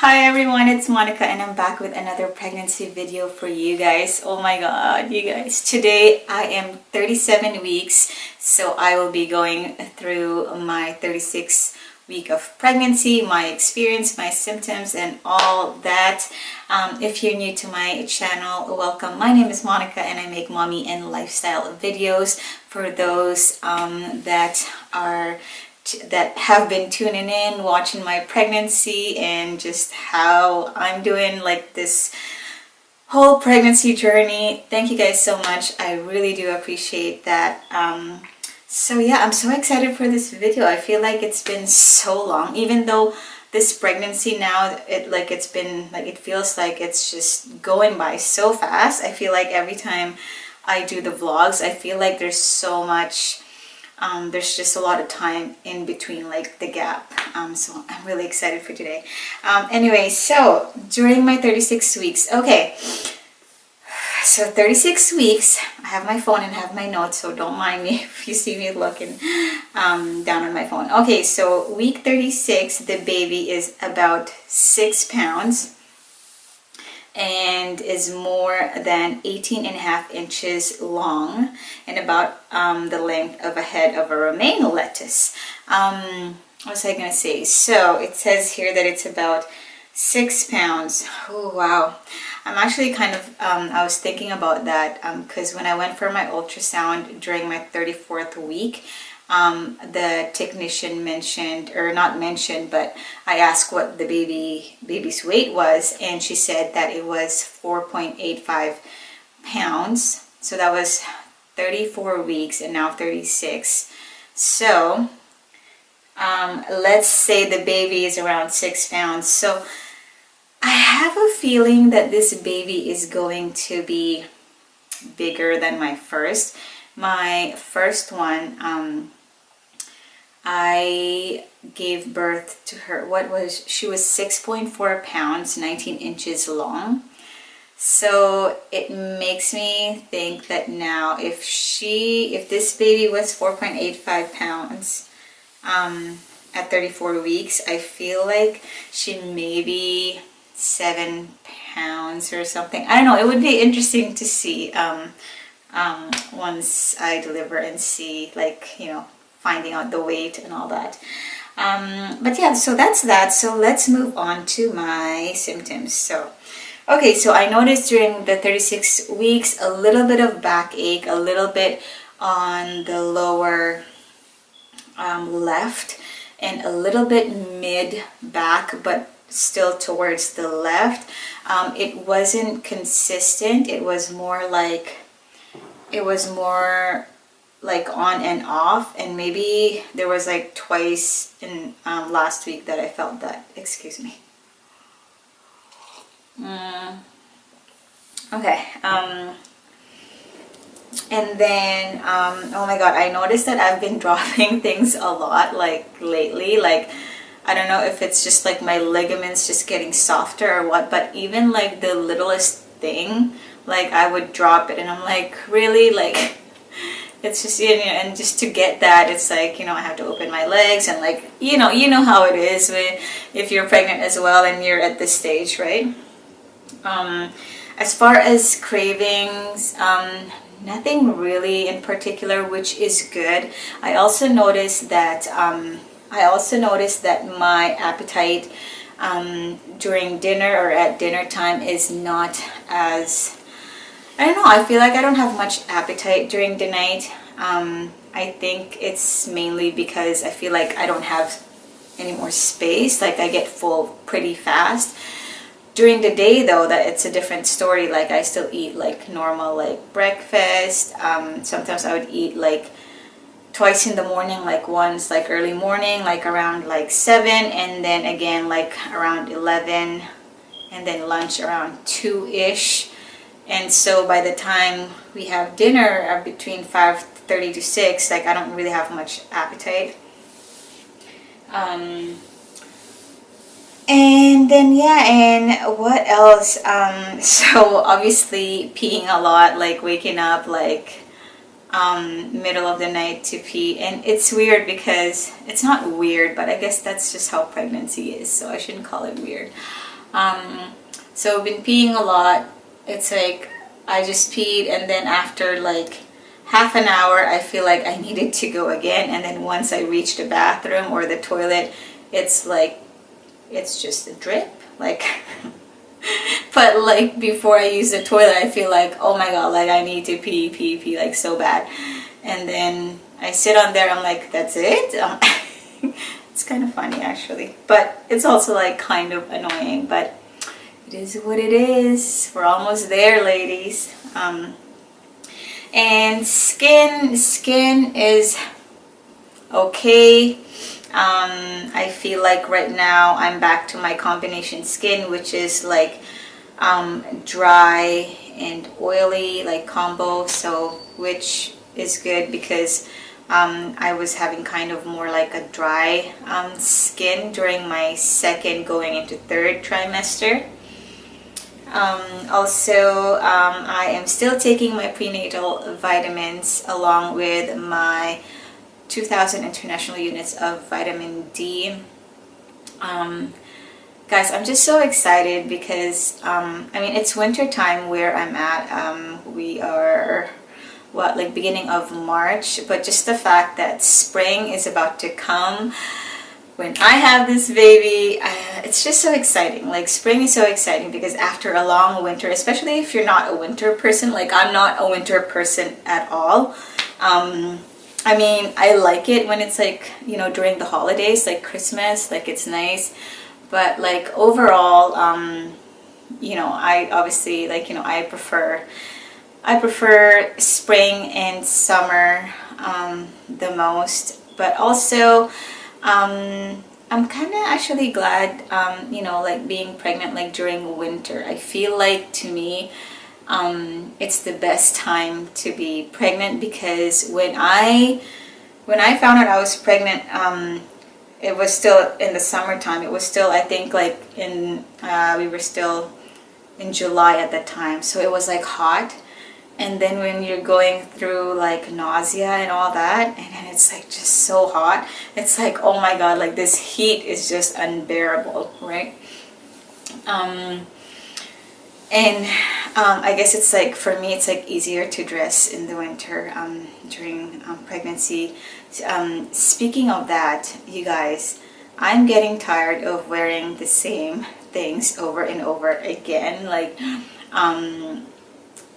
Hi everyone, it's Monica and I'm back with another pregnancy video for you guys. Oh my god, you guys. Today I am 37 weeks, so I will be going through my 36 week of pregnancy, my experience, my symptoms and all that. If you're new to my channel, welcome. My name is Monica and I make mommy and lifestyle videos for those that have been tuning in, watching my pregnancy and just how I'm doing, like this whole pregnancy journey. Thank you guys so much. I really do appreciate that. So yeah, I'm so excited for this video. I feel like it's been so long, even though this pregnancy now, it feels like it's just going by so fast. I feel like every time I do the vlogs, I feel like there's so much there's just a lot of time in between, like the gap. So I'm really excited for today. Anyway, so during my 36 weeks, okay, so 36 weeks, I have my phone and have my notes, so don't mind me if you see me looking down on my phone. Okay, so week 36, the baby is about 6 pounds and is more than 18.5 inches long and about the length of a head of a romaine lettuce. What was I gonna say? So it says here that it's about 6 pounds. Oh wow. I'm actually kind of I was thinking about that because when I went for my ultrasound during my 34th week, the technician mentioned, or not mentioned, but I asked what the baby's weight was, and she said that it was 4.85 pounds. So that was 34 weeks and now 36. So let's say the baby is around 6 pounds. So I have a feeling that this baby is going to be bigger than my first. My first one, I gave birth to her, she was 6.4 pounds, 19 inches long. So it makes me think that now if this baby was 4.85 pounds at 34 weeks, I feel like she may be 7 pounds or something. I don't know, it would be interesting to see once I deliver and see, like, you know, finding out the weight and all that. But yeah, so that's that. So let's move on to my symptoms. So okay, so I noticed during the 36 weeks a little bit of backache, a little bit on the lower left and a little bit mid back, but still towards the left. It wasn't consistent. It was more like on and off, and maybe there was like twice in last week that I felt that. Excuse me. Okay. And then oh my god, I noticed that I've been dropping things a lot, like lately. Like, I don't know if it's just like my ligaments just getting softer or what, but even like the littlest thing, like I would drop it and I'm like, really? Like, it's just, you know, and just to get that, it's like, you know, I have to open my legs and, like, you know how it is if you're pregnant as well and you're at this stage, right? As far as cravings, nothing really in particular, which is good. I also noticed that my appetite during dinner or at dinner time is not as, I don't know, I feel like I don't have much appetite during the night. I think it's mainly because I feel like I don't have any more space. Like, I get full pretty fast. During the day though, that it's a different story. Like, I still eat like normal, like breakfast. Sometimes I would eat like twice in the morning, like once like early morning, like around like 7, and then again like around 11, and then lunch around 2-ish. And so by the time we have dinner between 5:30 to 6, like I don't really have much appetite. And then yeah, and what else? So obviously peeing a lot, like waking up like middle of the night to pee. And it's weird because it's not weird, but I guess that's just how pregnancy is, so I shouldn't call it weird. So I've been peeing a lot. It's like I just peed, and then after like half an hour I feel like I needed to go again, and then once I reach the bathroom or the toilet, it's like it's just a drip, like but like before I use the toilet I feel like, oh my god, like I need to pee like so bad, and then I sit on there, I'm like, that's it. It's kind of funny actually, but it's also like kind of annoying, but it is what it is. We're almost there, ladies. And skin is okay. I feel like right now I'm back to my combination skin, which is like dry and oily, like combo, so which is good because I was having kind of more like a dry skin during my second going into third trimester. Also, I am still taking my prenatal vitamins along with my 2000 international units of vitamin D. Guys, I'm just so excited because I mean, it's winter time where I'm at. We are what, like beginning of March, but just the fact that spring is about to come when I have this baby, it's just so exciting. Like spring is so exciting because after a long winter, especially if you're not a winter person, like I'm not a winter person at all. I mean, I like it when it's like, you know, during the holidays, like Christmas, like it's nice. But like overall, you know, I obviously like, you know, I prefer spring and summer the most. But also, I'm kind of actually glad, you know, like being pregnant like during winter. I feel like to me, it's the best time to be pregnant because when I found out I was pregnant, it was still in the summertime. It was still, I think, like in we were still in July at that time, so it was like hot. And then when you're going through like nausea and all that, and then it's like just so hot, it's like, oh my god, like this heat is just unbearable, right? And I guess it's like, for me, it's like easier to dress in the winter during pregnancy. Speaking of that, you guys, I'm getting tired of wearing the same things over and over again. Like,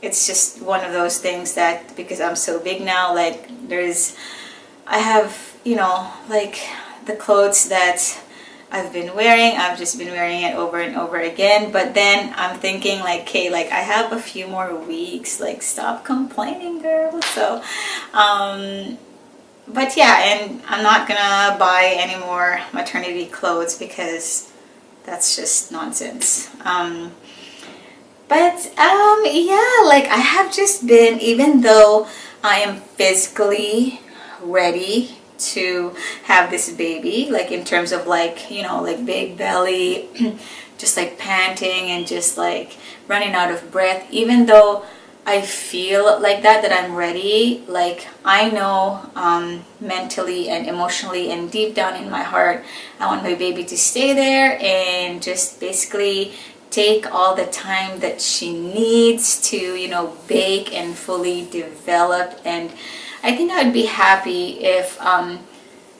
it's just one of those things that because I'm so big now, like I have, you know, like the clothes that I've been wearing, I've just been wearing it over and over again. But then I'm thinking like, okay, like I have a few more weeks, like stop complaining, girl. So, but yeah, and I'm not gonna buy any more maternity clothes because that's just nonsense. But yeah, like I have just been, even though I am physically ready to have this baby, like in terms of like, you know, like big belly, just like panting and just like running out of breath, even though I feel like that I'm ready, like I know mentally and emotionally and deep down in my heart, I want my baby to stay there and just basically take all the time that she needs to, you know, bake and fully develop. And I think I would be happy if,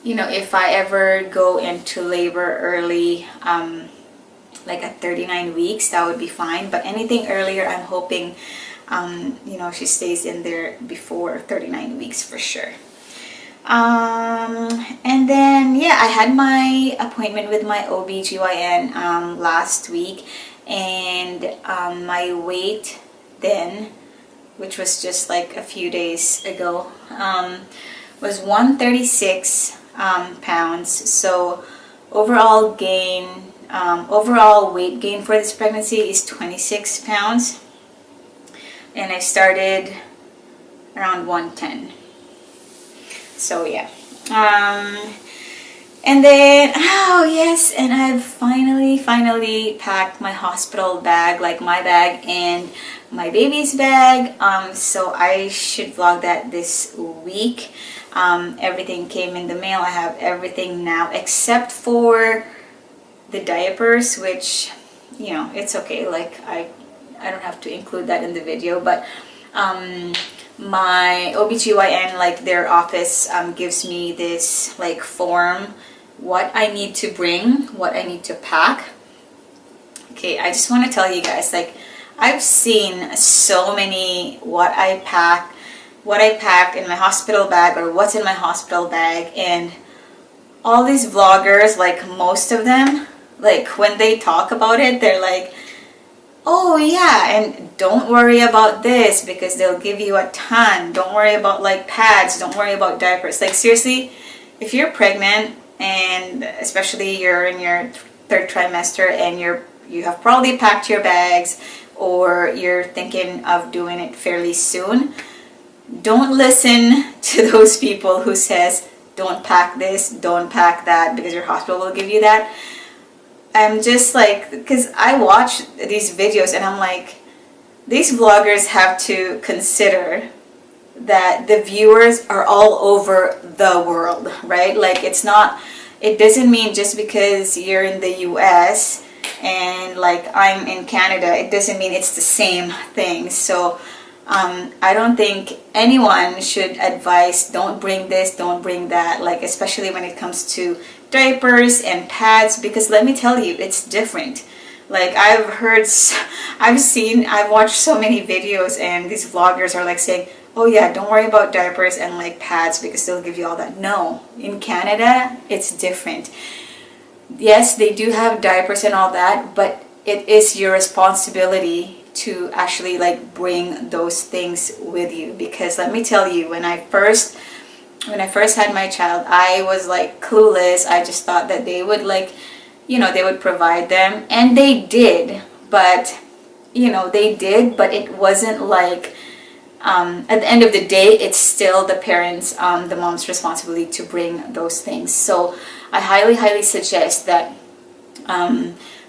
you know, if I ever go into labor early, like at 39 weeks, that would be fine. But anything earlier, I'm hoping, you know, she stays in there before 39 weeks for sure. And then, yeah, I had my appointment with my OBGYN last week. And my weight then, which was just like a few days ago, was 136 pounds. So overall gain, overall weight gain for this pregnancy is 26 pounds. And I started around 110. So yeah. And then, oh yes, and I've finally packed my hospital bag, like my bag and my baby's bag. So I should vlog that this week. Everything came in the mail. I have everything now except for the diapers, which you know, it's okay. Like I don't have to include that in the video, but my OBGYN, like their office, gives me this like form, what I need to bring, what I need to pack. Okay, I just want to tell you guys, like I've seen so many what I packed in my hospital bag, or what's in my hospital bag, and all these vloggers, like most of them, like when they talk about it, they're like, oh yeah, and don't worry about this because they'll give you a ton. Don't worry about like pads, don't worry about diapers. Like seriously, if you're pregnant, and especially you're in your third trimester, and you have probably packed your bags, or you're thinking of doing it fairly soon, don't listen to those people who says don't pack this, don't pack that, because your hospital will give you that. I'm just like, because I watch these videos and I'm like, these vloggers have to consider that the viewers are all over the world, right? Like it doesn't mean just because you're in the US and like I'm in Canada, it doesn't mean it's the same thing. So I don't think anyone should advise don't bring this, don't bring that, like especially when it comes to diapers and pads, because let me tell you, it's different. Like I've watched so many videos, and these vloggers are like saying, oh yeah, don't worry about diapers and like pads because they'll give you all that. No, in Canada it's different. Yes, they do have diapers and all that, but it is your responsibility to actually like bring those things with you, because let me tell you, when I first had my child, I was like clueless. I just thought that they would like, you know, they would provide them, and they did, but but it wasn't like at the end of the day, it's still the parents, the mom's responsibility to bring those things. So I highly suggest that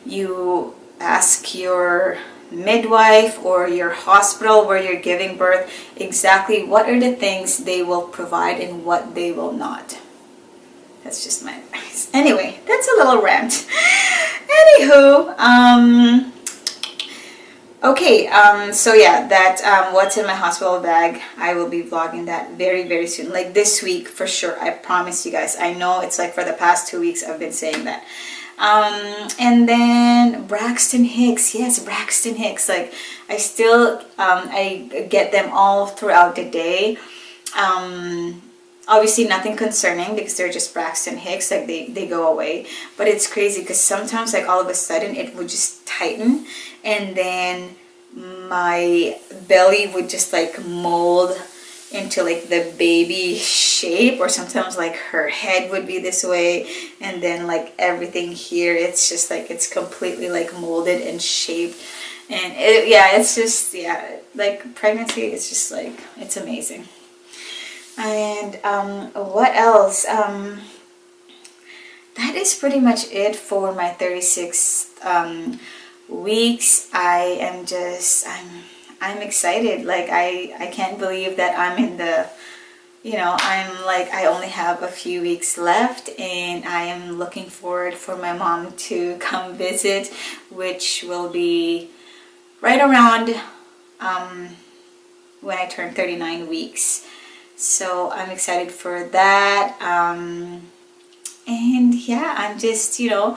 you ask your midwife or your hospital where you're giving birth exactly what are the things they will provide and what they will not. That's just my advice. Anyway, that's a little rant. Anywho, okay, so yeah, that what's in my hospital bag, I will be vlogging that very soon, like this week for sure. I promise you guys. I know it's like for the past 2 weeks I've been saying that. And then Braxton Hicks, yes, Braxton Hicks, like I still I get them all throughout the day. Obviously nothing concerning because they're just Braxton Hicks, like they go away, but it's crazy because sometimes like all of a sudden it would just tighten, and then my belly would just like mold into like the baby shape, or sometimes like her head would be this way, and then like everything here, it's just like it's completely like molded and shaped, and it's just, yeah, like pregnancy is just like, it's amazing. And what else? That is pretty much it for my 36 weeks. I'm excited. Like I can't believe that I'm in the, I'm like, I only have a few weeks left, and I am looking forward for my mom to come visit, which will be right around when I turn 39 weeks. So I'm excited for that. And yeah, I'm just, I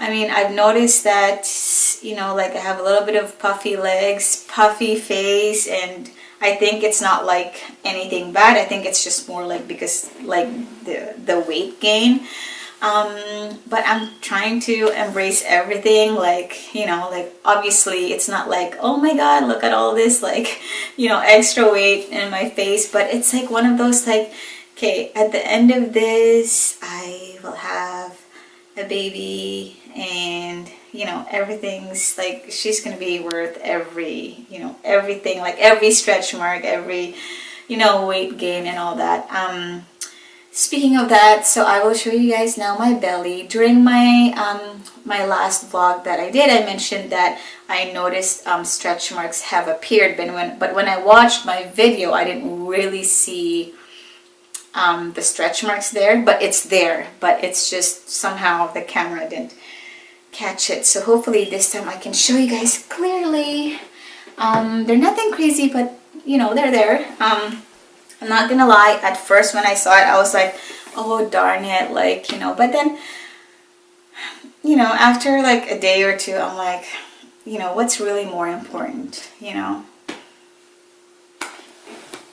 mean, I've noticed that, like I have a little bit of puffy legs, puffy face, and I think it's not like anything bad. I think it's just more like because like the weight gain. But I'm trying to embrace everything, like, like obviously it's not like, oh my god, look at all this like, extra weight in my face, but it's like one of those like, okay, at the end of this I will have a baby, and everything's like, she's gonna be worth every, everything, like every stretch mark, every, weight gain and all that. Speaking of that, so I will show you guys now my belly. During my my last vlog that I did, I mentioned that I noticed stretch marks have appeared, but when I watched my video, I didn't really see the stretch marks there, but it's there. But it's just somehow the camera didn't catch it. So hopefully this time I can show you guys clearly. They're nothing crazy, but you know, they're there. I'm not gonna lie, at first when I saw it, I was like, oh darn it, like, you know, but then, you know, after like a day or two, I'm like, you know, what's really more important, you know?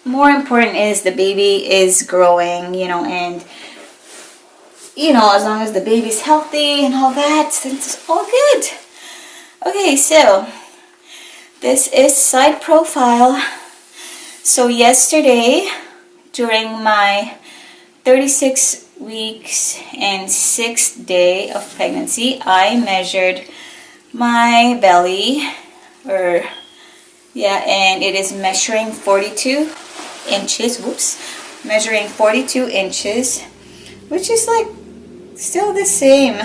More important is the baby is growing, you know, and, you know, as long as the baby's healthy and all that, then it's all good. Okay, so this is side profile. So yesterday, during my 36 weeks and 6th day of pregnancy, I measured my belly, or yeah, and it is measuring 42 inches. Whoops, measuring 42 inches, which is like still the same,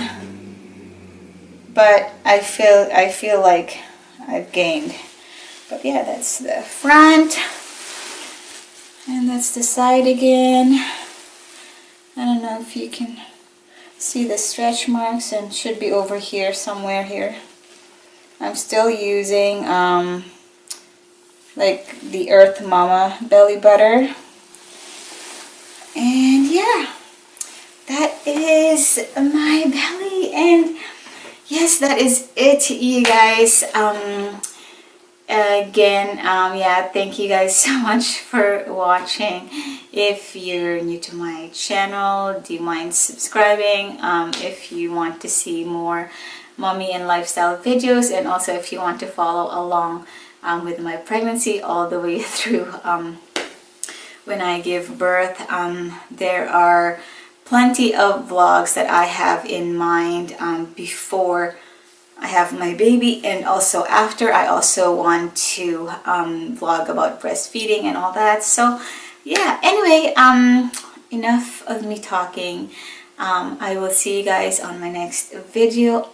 but I feel like I've gained. But yeah, that's the front, and that's the side again. I don't know if you can see the stretch marks, and should be over here somewhere here. I'm still using like the Earth Mama belly butter. And yeah, that is my belly. And yes, that is it, you guys. Again, yeah, thank you guys so much for watching. If you're new to my channel, do you mind subscribing? If you want to see more mommy and lifestyle videos, and also if you want to follow along with my pregnancy all the way through when I give birth, there are plenty of vlogs that I have in mind before I have my baby, and also after. I also want to vlog about breastfeeding and all that. So yeah, anyway, enough of me talking. I will see you guys on my next video.